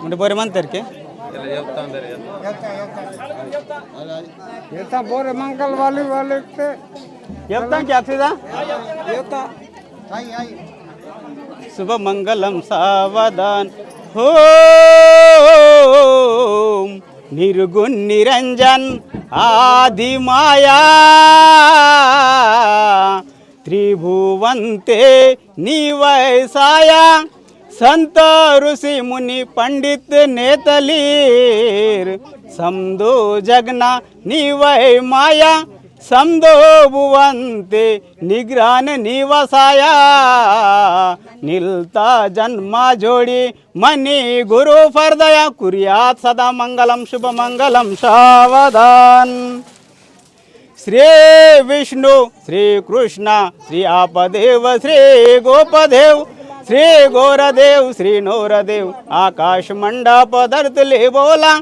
म्हणजे बरे म्हणतात की बोरे मंगल वाली वाले येता की अक्षदा शुभ मंगलम सावधान हो निर्गुण निरंजन आदि माया त्रिभुवंते निवैसाया संत ऋषि मुनि पंडित नेतलीर समदो जगना निवै माया समदो भुवंते निग्रान निवसाया निलता जन्मा जोडी मनी गुरु फरदया कुर्यात सदा मंगलम शुभ मंगलम सावधान श्री विष्णु श्री कृष्ण श्री आपदेव श्री गोपदेव श्री गोरदेव श्री नोरदेव आकाश मंडप धरतले बोला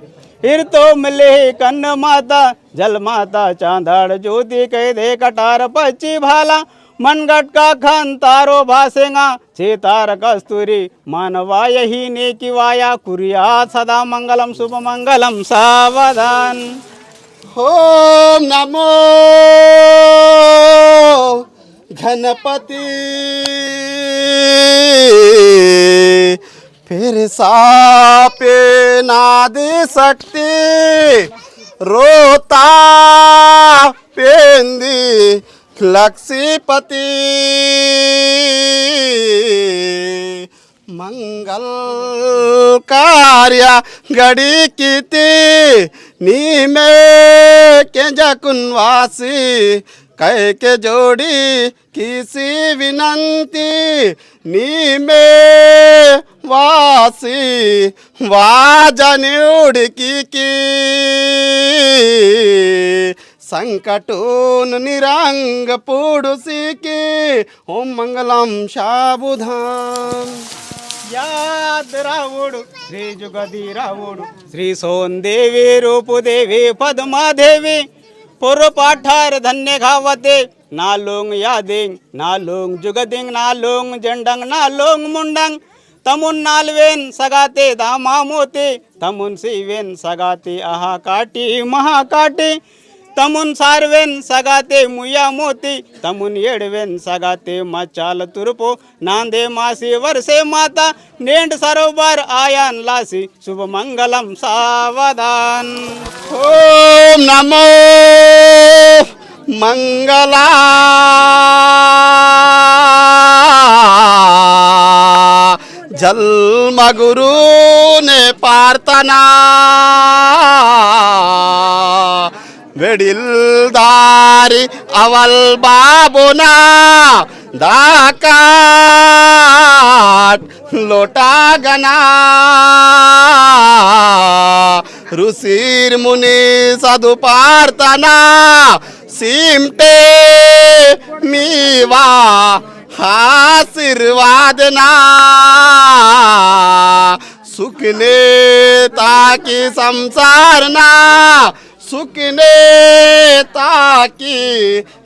हिरतो मिले कन्न माता जल माता चांदाड़ ज्योति कह दे कटार पच्ची भाला मनगट का खन तारो भासेंगा चेतार कस्तूरी मानवा यही नेकी वाया कुरियात सदा मंगलम शुभ मंगलम सावधान ओम नमो गणपति फिर सापे ना दे सकते रोता पेंदी लक्ष्मीपति मंगल कार्य गड़ी कीती नी में के जकुनवासी कह के जोड़ी किसी विनंती नी में वासी वाजन्युड़ की संकटोन निरंग पुरुषी की ओम मंगलम शाबुधाम याद रावुडु श्री जुगदी रावुडु श्री सोनदेवी रूपदेवी पद्मादेवी पूर्व पाठार धन्य घावते नालोंग यादिंग नालोंग जुगदिंग नालोंग जंडंग नालोंग मुंडंग तमुन नालवेन सगाते दामा मोते तमुन सीवेन सगाते आहा काटी महाकाटी तमुन सारवेन सगाते मुया मोती तमुन येडवेन सगाते मचाल तुरपो नांदे मासी वर्षे माता नेंड सरोवर आयान लासी शुभ मंगलम सावधान ओम नमो मंगला जन्म गुरु ने प्रार्थना वेडिलदारी अवल बाबुना दाकाट लोटा गना ऋषिर मुनि साधु प्रार्थना सिमटे मीवा आशीर्वाद ना सुखने ताकि संसार ना सुखने ताकि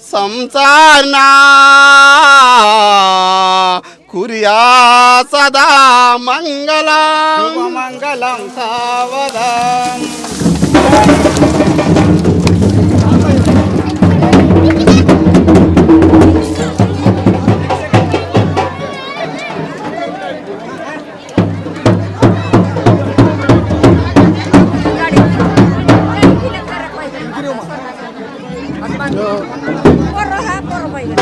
संसार ना कुरिया सदा मंगलम शुभ मंगलम सावधान Porro ha, porro baik.